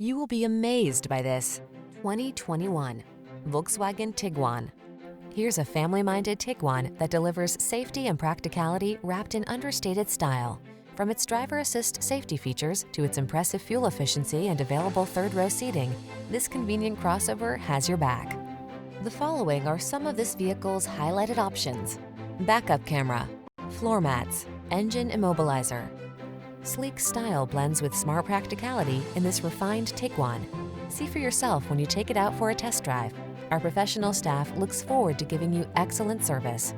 You will be amazed by this 2021 Volkswagen Tiguan. Here's a family-minded Tiguan that delivers safety and practicality wrapped in understated style. From its driver assist safety features to its impressive fuel efficiency and available third-row seating, this convenient crossover has your back. The following are some of this vehicle's highlighted options: backup camera, floor mats, engine immobilizer. Sleek style blends with smart practicality in this refined Tiguan. See for yourself when you take it out for a test drive. Our professional staff looks forward to giving you excellent service.